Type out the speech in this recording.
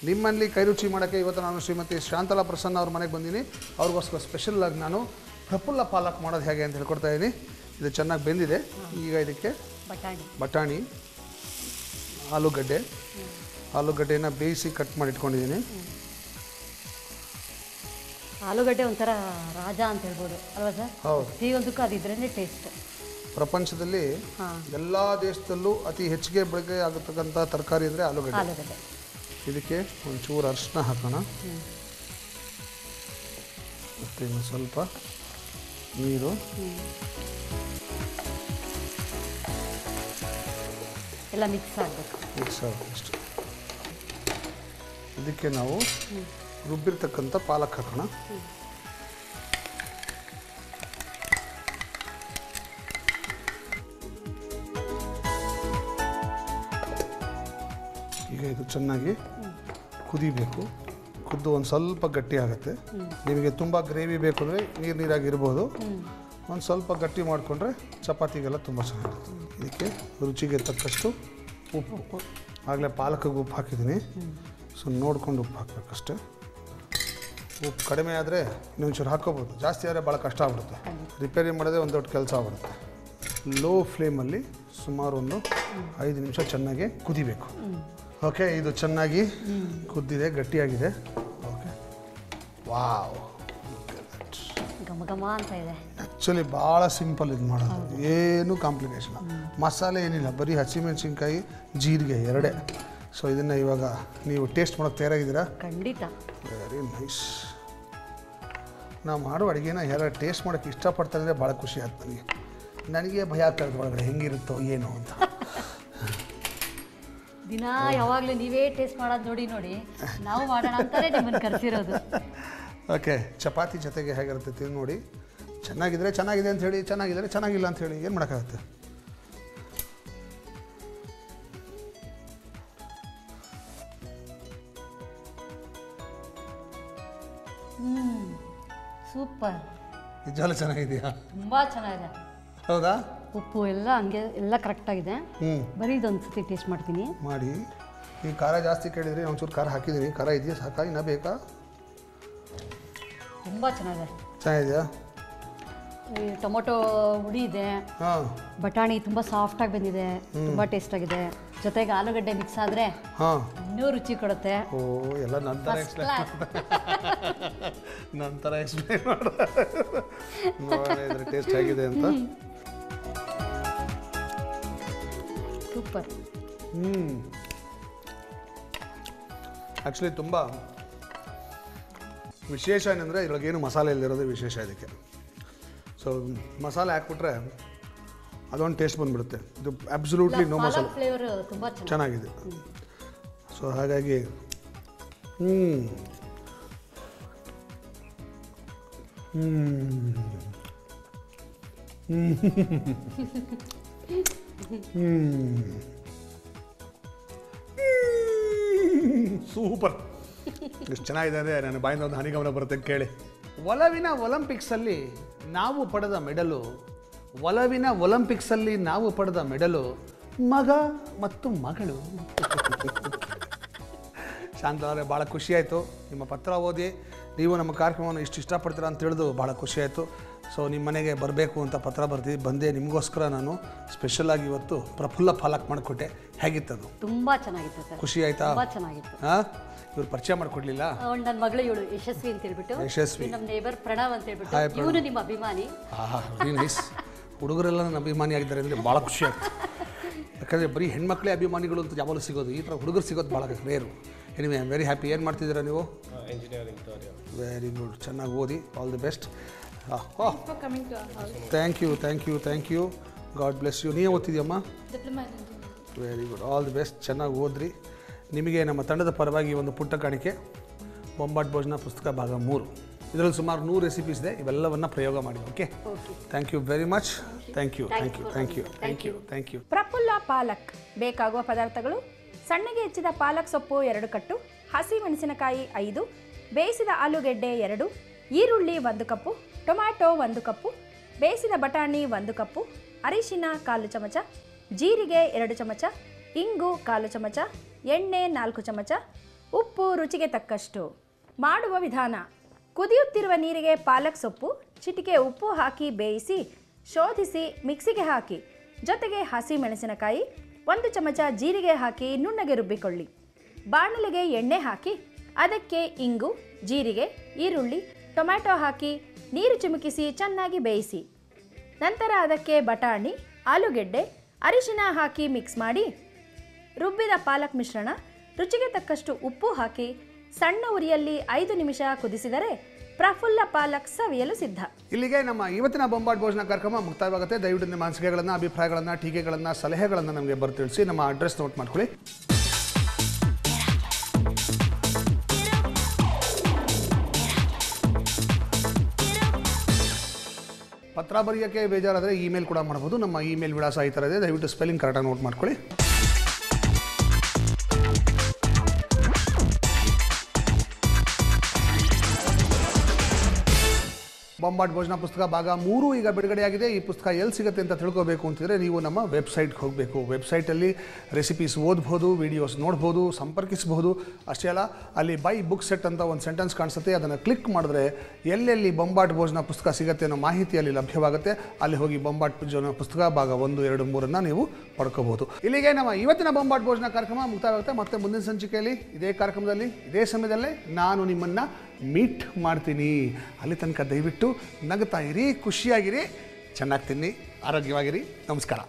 ನಿಮ್ಮಲ್ಲಿ ಕೈ ರುಚಿ ಮಾಡೋಕ್ಕೆ ಇವತ್ತು ನಾನು ಶ್ರೀಮತಿ ಶಾಂತಲಾ ಪ್ರಸನ್ನ ಅವ್ರ ಮನೆಗೆ ಬಂದೀನಿ. ಅವ್ರಿಗೋಸ್ಕರ ಸ್ಪೆಷಲಾಗಿ ನಾನು ಪ್ರಫುಲ್ಲ ಪಾಲಕ್ ಮಾಡೋದು ಹೇಗೆ ಅಂತ ಹೇಳ್ಕೊಡ್ತಾ ಇದ್ದೀನಿ. ಇದು ಚೆನ್ನಾಗಿ ಬೆಂದಿದೆ. ಈಗ ಇದಕ್ಕೆ ಬಟಾಣಿ, ಆಲೂಗಡ್ಡೆನ ಬೇಯಿಸಿ ಕಟ್ ಮಾಡಿ ಇಟ್ಕೊಂಡಿದ್ದೀನಿ. ಆಲೂಗಡ್ಡೆ ಒಂಥರ ರಾಜ ಅಂತ ಹೇಳ್ಬೋದು ಅಲ್ವಾ ಸರ್? ಹೌದು, ಪ್ರತಿಯೊಂದಕ್ಕೂ ಅದಿದ್ರೇ ಟೇಸ್ಟ್. ಪ್ರಪಂಚದಲ್ಲಿ ಎಲ್ಲ ದೇಶದಲ್ಲೂ ಅತಿ ಹೆಚ್ಚಿಗೆ ಬಳಕೆ ಆಗತಕ್ಕಂಥ ತರಕಾರಿ ಅಂದರೆ ಆಲೂಗಡ್ಡೆ. ಇದಕ್ಕೆ ಒಂಚೂರು ಅರಿಶಿನ ಹಾಕೋಣ, ಮತ್ತು ಇನ್ನು ಸ್ವಲ್ಪ ನೀರು, ಎಲ್ಲ ಮಿಕ್ಸ್ ಆಗಬೇಕು ಇಷ್ಟು. ಇದಕ್ಕೆ ನಾವು ರುಬ್ಬಿರ್ತಕ್ಕಂಥ ಪಾಲಕ್ ಹಾಕೋಣ. ಈಗ ಇದು ಚೆನ್ನಾಗಿ ಕುದಿಬೇಕು. ಕುದ್ದು ಒಂದು ಸ್ವಲ್ಪ ಗಟ್ಟಿ ಆಗುತ್ತೆ. ನಿಮಗೆ ತುಂಬ ಗ್ರೇವಿ ಬೇಕು ಅಂದರೆ ನೀರಾಗಿರ್ಬೋದು. ಒಂದು ಸ್ವಲ್ಪ ಗಟ್ಟಿ ಮಾಡಿಕೊಂಡ್ರೆ ಚಪಾತಿಗೆಲ್ಲ ತುಂಬ ಚೆನ್ನಾಗಿರುತ್ತೆ. ಇದಕ್ಕೆ ರುಚಿಗೆ ತಕ್ಕಷ್ಟು ಉಪ್ಪು, ಆಗಲೇ ಪಾಲಕಿಗೆ ಉಪ್ಪು ಹಾಕಿದ್ದೀನಿ. ಸೊ ನೋಡ್ಕೊಂಡು ಉಪ್ಪು ಹಾಕಬೇಕಷ್ಟೆ. ಉಪ್ಪು ಕಡಿಮೆ ಆದರೆ ಇನ್ನೊಂಚೂರು ಹಾಕೋಬೋದು, ಜಾಸ್ತಿ ಆದರೆ ಭಾಳ ಕಷ್ಟ ಆಗ್ಬಿಡುತ್ತೆ. ರಿಪೇರಿ ಮಾಡೋದೇ ಒಂದು ದೊಡ್ಡ ಕೆಲಸ ಆಗ್ಬಿಡುತ್ತೆ. ಲೋ ಫ್ಲೇಮಲ್ಲಿ ಸುಮಾರು ಒಂದು 5 ನಿಮಿಷ ಚೆನ್ನಾಗಿ ಕುದಿಬೇಕು. ಓಕೆ, ಇದು ಚೆನ್ನಾಗಿ ಕುದ್ದಿದೆ, ಗಟ್ಟಿಯಾಗಿದೆ. ಓಕೆ, ವಾವ್, ಘಮ ಅಂತ ಇದೆ. ಆ್ಯಕ್ಚುಲಿ ಭಾಳ ಸಿಂಪಲ್ ಇದು ಮಾಡೋದು, ಏನು ಕಾಂಪ್ಲಿಕೇಶನ್. ಮಸಾಲೆ ಏನಿಲ್ಲ, ಬರೀ ಹಸಿಮೆಣಸಿನ್ಕಾಯಿ, ಜೀರಿಗೆ ಎರಡೇ. ಸೊ ಇದನ್ನು ಇವಾಗ ನೀವು ಟೇಸ್ಟ್ ಮಾಡೋಕ್ಕೆ ತಯಾರಾಗಿದ್ದೀರಾ? ಖಂಡಿತ. Very nice. ನಾವು ಮಾಡೋ ಅಡುಗೆನ ಯಾರು ಟೇಸ್ಟ್ ಮಾಡೋಕ್ಕೆ ಇಷ್ಟಪಡ್ತಾರೆ ಅಂದರೆ ಭಾಳ ಖುಷಿ ಆಗ್ತದೆ. ನನಗೆ ಭಯ ಆಗ್ತದೆ ಒಳಗಡೆ ಹೆಂಗಿರುತ್ತೋ ಏನೋ ಅಂತ. ದಿನ ಯಾವಾಗಲೂ ನೀವೇ ಟೇಸ್ಟ್ ಮಾಡೋದು ನೋಡಿ ನಾವು ಮಾಡೋಣ ಅಂತಾನೆ ನಿಮ್ಮನ್ನು ಕರೆಸಿರೋದು. ಓಕೆ, ಚಪಾತಿ ಜೊತೆಗೆ ಹೇಗಿರುತ್ತೆ ತಿಂದು ನೋಡಿ. ಚೆನ್ನಾಗಿದ್ರೆ ಚೆನ್ನಾಗಿದೆ ಅಂತ ಹೇಳಿ, ಚೆನ್ನಾಗಿದ್ರೆ ಚೆನ್ನಾಗಿಲ್ಲ ಅಂತ ಹೇಳಿ, ಏನು ಮಾಡೋಕ್ಕಾಗುತ್ತೆ? ಸೂಪರ್. ನಿಜವಾಗ್ಲೂ ಚೆನ್ನಾಗಿದೆಯಾ? ತುಂಬ ಚೆನ್ನಾಗಿದೆ. ಹೌದಾ? ಉಪ್ಪು ಎಲ್ಲ ಹಂಗೆ ಎಲ್ಲ ಕರೆಕ್ಟಾಗಿದೆ. ಬರೀ ಇದೊಂದು ಸತಿ ಟೇಸ್ಟ್ ಮಾಡ್ತೀನಿ. ಮಾಡಿ. ಈ ಖಾರ ಜಾಸ್ತಿ ಕೇಳಿದ್ರಿ, ಒಂಚೂರು ಖಾರ ಹಾಕಿದ್ದೀನಿ. ಖಾರ ಇದೆಯಾ? ಸಾಕಾ? ಇನ್ನೂ ಬೇಕಾ? ತುಂಬ ಚೆನ್ನಾಗಿದೆ. ಚೆನ್ನಾಗಿದೆಯಾ? ಈ ಟೊಮೊಟೊ ಹುಡಿ ಇದೆ, ಬಟಾಣಿ ತುಂಬ ಸಾಫ್ಟಾಗಿ ಬಂದಿದೆ, ತುಂಬ ಟೇಸ್ಟಾಗಿದೆ. ಜೊತೆಗೆ ಆಲೂಗಡ್ಡೆ ಮಿಕ್ಸ್ ಆದರೆ ಇನ್ನೂ ರುಚಿ ಕೊಡುತ್ತೆ. ಓ, ಎಲ್ಲ ನಂತರ ಎಕ್ಸ್ಪ್ಲೇನ್ ಮಾಡಿದ್ರೆ ಟೇಸ್ಟ್ ಆಗಿದೆ ಅಂತ. ಸೂಪರ್. ಆ್ಯಕ್ಚುಲಿ ತುಂಬ ವಿಶೇಷ ಏನಂದರೆ ಇದ್ರೊಳಗೇನು ಮಸಾಲೆ ಇಲ್ಲಿರೋದು ವಿಶೇಷ. ಇದಕ್ಕೆ ಸೊ ಮಸಾಲೆ ಹಾಕ್ಬಿಟ್ರೆ ಅದೊಂದು ಟೇಸ್ಟ್ ಬಂದುಬಿಡುತ್ತೆ. ಇದು ಅಬ್ಸಲ್ಯೂಟ್ಲಿ ನೋ ಮಸಾಲೆ, ಫ್ಲೇವರ್ ತುಂಬ ಚೆನ್ನಾಗಿದೆ. ಸೊ ಹಾಗಾಗಿ ಸೂಪರ್. ಎಷ್ಟು ಚೆನ್ನಾಗಿದೆ ಅಂದರೆ ನನ್ನ ಬಾಯಿಂದ ಒಂದು ಹನಿಗಮನ ಬರುತ್ತೆ ಕೇಳಿ. ಒಲವಿನ ಒಲಿಂಪಿಕ್ಸಲ್ಲಿ ನಾವು ಪಡೆದ ಮೆಡಲು ಮಗ ಮತ್ತು ಮಗಳು. ಶಾಂತವರೇ, ಭಾಳ ಖುಷಿಯಾಯಿತು ನಿಮ್ಮ ಪತ್ರ ಓದಿ. ನೀವು ನಮ್ಮ ಕಾರ್ಯಕ್ರಮವನ್ನು ಇಷ್ಟು ಇಷ್ಟಪಡ್ತೀರಾ ಅಂತ ತಿಳಿದು ಭಾಳ ಖುಷಿಯಾಯಿತು. ಸೊ ನಿಮ್ಮ ಮನೆಗೆ ಬರಬೇಕು ಅಂತ ಪತ್ರ ಬಂದೆ. ನಿಮಗೋಸ್ಕರ ನಾನು ಸ್ಪೆಷಲಾಗಿ ಇವತ್ತು ಪ್ರಫುಲ್ಲ ಪಾಲಕ್ ಮಾಡಿಕೊಟ್ಟೆ. ಹೇಗಿತ್ತದು? ತುಂಬ ಚೆನ್ನಾಗಿತ್ತು ಸರ್. ಖುಷಿ ಆಯಿತಾ? ತುಂಬ ಚೆನ್ನಾಗಿತ್ತು. ಹಾಂ, ಇವ್ರು ಪರಿಚಯ ಮಾಡಿಕೊಡ್ಲಿಲ್ಲ? ನನ್ನ ಮಗಳು ಇವಳು ಯಶಸ್ವಿ ಅಂತ ಹೇಳ್ಬಿಟ್ಟು. ಯಶಸ್ವಿ ನಮ್ಮ ನೇಬರ್ ಪ್ರಣವ್ ಅಂತ ಹೇಳ್ಬಿಟ್ಟು. ಇವನು ನಿಮ್ಮ ಅಭಿಮಾನಿ. Very nice. ಹುಡುಗರೆಲ್ಲ ನನ್ನ ಅಭಿಮಾನಿ ಆಗಿದ್ದಾರೆ ಅಂದರೆ ಭಾಳ ಖುಷಿ ಆಗ್ತದೆ. ಯಾಕಂದರೆ ಬರೀ ಹೆಣ್ಮಕ್ಳೇ ಅಭಿಮಾನಿಗಳು ಅಂತ ಯಾವಾಗಲೂ ಸಿಗೋದು, ಈ ಥರ ಹುಡುಗರು ಸಿಗೋದು ಭಾಳ rare. Anyway, I am very happy. ಏನು ಮಾಡ್ತಿದ್ದೀರಾ ನೀವು? ಇಂಜಿನಿಯರಿಂಗ್. ವೆರಿ ಗುಡ್, ಚೆನ್ನಾಗಿ ಓದಿ. All the best. Thank you. God bless you. ನೀವು ಓದ್ತಿದ್ಯಮ್ಮ? Very good, all the best. ಚೆನ್ನಾಗಿ ಓದ್ರಿ. ನಿಮಗೆ ನಮ್ಮ ತಂಡದ ಪರವಾಗಿ ಒಂದು ಪುಟ್ಟ ಕಾಣಿಕೆ, ಬೊಂಬಾಟ್ ಭೋಜನ ಪುಸ್ತಕ ಭಾಗ 3. ಇದರಲ್ಲಿ ಸುಮಾರು 100 ರೆಸಿಪೀಸ್ ಇದೆ. ಇವೆಲ್ಲವನ್ನು ಪ್ರಯೋಗ ಮಾಡಿ. Okay, thank you very much. Thank you. ಪ್ರಫುಲ್ಲ ಪಾಲಕ್ ಬೇಕಾಗುವ ಪದಾರ್ಥಗಳು: ಸಣ್ಣಗೆ ಹೆಚ್ಚಿದ ಪಾಲಕ್ ಸೊಪ್ಪು 2 ಕಟ್ಟು, ಹಸಿ ಮೆಣಸಿನಕಾಯಿ 5, ಬೇಯಿಸಿದ ಆಲೂಗೆಡ್ಡೆ 2, ಈರುಳ್ಳಿ 1 ಕಪ್ಪು, ಟೊಮ್ಯಾಟೊ 1 ಕಪ್ಪು, ಬೇಯಿಸಿದ ಬಟಾಣಿ 1 ಕಪ್ಪು, ಅರಿಶಿನ 1/4 ಚಮಚ, ಜೀರಿಗೆ 2 ಚಮಚ, ಇಂಗು 1/4 ಚಮಚ, ಎಣ್ಣೆ 4 ಚಮಚ, ಉಪ್ಪು ರುಚಿಗೆ ತಕ್ಕಷ್ಟು. ಮಾಡುವ ವಿಧಾನ: ಕುದಿಯುತ್ತಿರುವ ನೀರಿಗೆ ಪಾಲಕ್ ಸೊಪ್ಪು, ಚಿಟಿಕೆ ಉಪ್ಪು ಹಾಕಿ ಬೇಯಿಸಿ ಶೋಧಿಸಿ ಮಿಕ್ಸಿಗೆ ಹಾಕಿ. ಜೊತೆಗೆ ಹಸಿ ಮೆಣಸಿನಕಾಯಿ, 1 ಚಮಚ ಜೀರಿಗೆ ಹಾಕಿ ನುಣ್ಣಗೆ ರುಬ್ಬಿಕೊಳ್ಳಿ. ಬಾಣಲೆಗೆ ಎಣ್ಣೆ ಹಾಕಿ ಅದಕ್ಕೆ ಇಂಗು, ಜೀರಿಗೆ, ಈರುಳ್ಳಿ, ಟೊಮ್ಯಾಟೊ ಹಾಕಿ ನೀರು ಚಿಮುಕಿಸಿ ಚೆನ್ನಾಗಿ ಬೇಯಿಸಿ. ನಂತರ ಅದಕ್ಕೆ ಬಟಾಣಿ, ಆಲೂಗೆಡ್ಡೆ, ಅರಿಶಿನ ಹಾಕಿ ಮಿಕ್ಸ್ ಮಾಡಿ. ರುಬ್ಬಿದ ಪಾಲಕ್ ಮಿಶ್ರಣ, ರುಚಿಗೆ ತಕ್ಕಷ್ಟು ಉಪ್ಪು ಹಾಕಿ ಸಣ್ಣ ಉರಿಯಲ್ಲಿ 5 ನಿಮಿಷ ಕುದಿಸಿದರೆ ಪ್ರಫುಲ್ಲ ಪಾಲಕ್ ಸವಿಯಲು ಸಿದ್ಧ. ಇಲ್ಲಿಗೆ ನಮ್ಮ ಇವತ್ತಿನ ಬೊಂಬಾಟ್ ಭೋಜನ ಕಾರ್ಯಕ್ರಮ ಮುಕ್ತಾಯವಾಗುತ್ತೆ. ದಯವಿಟ್ಟು ನಿಮ್ಮ ಅನಿಸಿಕೆಗಳನ್ನು, ಅಭಿಪ್ರಾಯಗಳನ್ನು, ಟೀಕೆಗಳನ್ನು, ಸಲಹೆಗಳನ್ನು ನಮಗೆ ಬರ್ತಿಳಿಸಿ. ನಮ್ಮ ಅಡ್ರೆಸ್ ನೋಟ್ ಮಾಡ್ಕೊಳ್ಳಿ. ಪತ್ರ ಬರೆಯೋಕ್ಕೆ ಬೇಜಾರಾದರೆ ಇಮೇಲ್ ಕೂಡ ಮಾಡ್ಬೋದು. ನಮ್ಮ ಇಮೇಲ್ ವಿಳಾಸ ಈ ಥರ ಇದೆ. ದಯವಿಟ್ಟು ಸ್ಪೆಲ್ಲಿಂಗ್ ಕರೆಕ್ಟಾಗಿ ನೋಟ್ ಮಾಡ್ಕೊಳ್ಳಿ. ಬೊಂಬಾಟ್ ಭೋಜನ ಪುಸ್ತಕ ಭಾಗ 3 ಈಗ ಬಿಡುಗಡೆಯಾಗಿದೆ. ಈ ಪುಸ್ತಕ ಎಲ್ಲಿ ಸಿಗುತ್ತೆ ಅಂತ ತಿಳ್ಕೋಬೇಕು ಅಂತಿದ್ರೆ ನೀವು ನಮ್ಮ ವೆಬ್ಸೈಟ್ಗೆ ಹೋಗಬೇಕು. ವೆಬ್ಸೈಟಲ್ಲಿ ರೆಸಿಪೀಸ್ ಓದ್ಬೋದು, ವೀಡಿಯೋಸ್ ನೋಡ್ಬೋದು, ಸಂಪರ್ಕಿಸ್ಬೋದು. ಅಷ್ಟೇ ಅಲ್ಲ, ಅಲ್ಲಿ ಬೈ ಬುಕ್ ಸೆಟ್ ಅಂತ ಒಂದು ಸೆಂಟೆನ್ಸ್ ಕಾಣಿಸುತ್ತೆ. ಅದನ್ನು ಕ್ಲಿಕ್ ಮಾಡಿದ್ರೆ ಎಲ್ಲೆಲ್ಲಿ ಬೊಂಬಾಟ್ ಭೋಜನ ಪುಸ್ತಕ ಸಿಗುತ್ತೆ ಅನ್ನೋ ಮಾಹಿತಿಯಲ್ಲಿ ಲಭ್ಯವಾಗುತ್ತೆ. ಅಲ್ಲಿ ಹೋಗಿ ಬೊಂಬಾಟ್ ಭೋಜನ ಪುಸ್ತಕ ಭಾಗ 1, 2, 3 ನೀವು ಪಡ್ಕೋಬಹುದು. ಇಲ್ಲಿಗೆ ನಮ್ಮ ಇವತ್ತಿನ ಬೊಂಬಾಟ್ ಭೋಜನ ಕಾರ್ಯಕ್ರಮ ಮುಕ್ತಾಯವಾಗುತ್ತೆ. ಮತ್ತೆ ಮುಂದಿನ ಸಂಚಿಕೆಯಲ್ಲಿ ಇದೇ ಕಾರ್ಯಕ್ರಮದಲ್ಲಿ ಇದೇ ಸಮಯದಲ್ಲೇ ನಾನು ನಿಮ್ಮನ್ನು ಮೀಟ್ ಮಾಡ್ತೀನಿ. ಅಲ್ಲಿ ತನಕ ದಯವಿಟ್ಟು ನಗ್ತಾ ಇರಿ, ಖುಷಿಯಾಗಿರಿ, ಚೆನ್ನಾಗಿ ತಿನ್ನಿ, ಆರೋಗ್ಯವಾಗಿರಿ. ನಮಸ್ಕಾರ.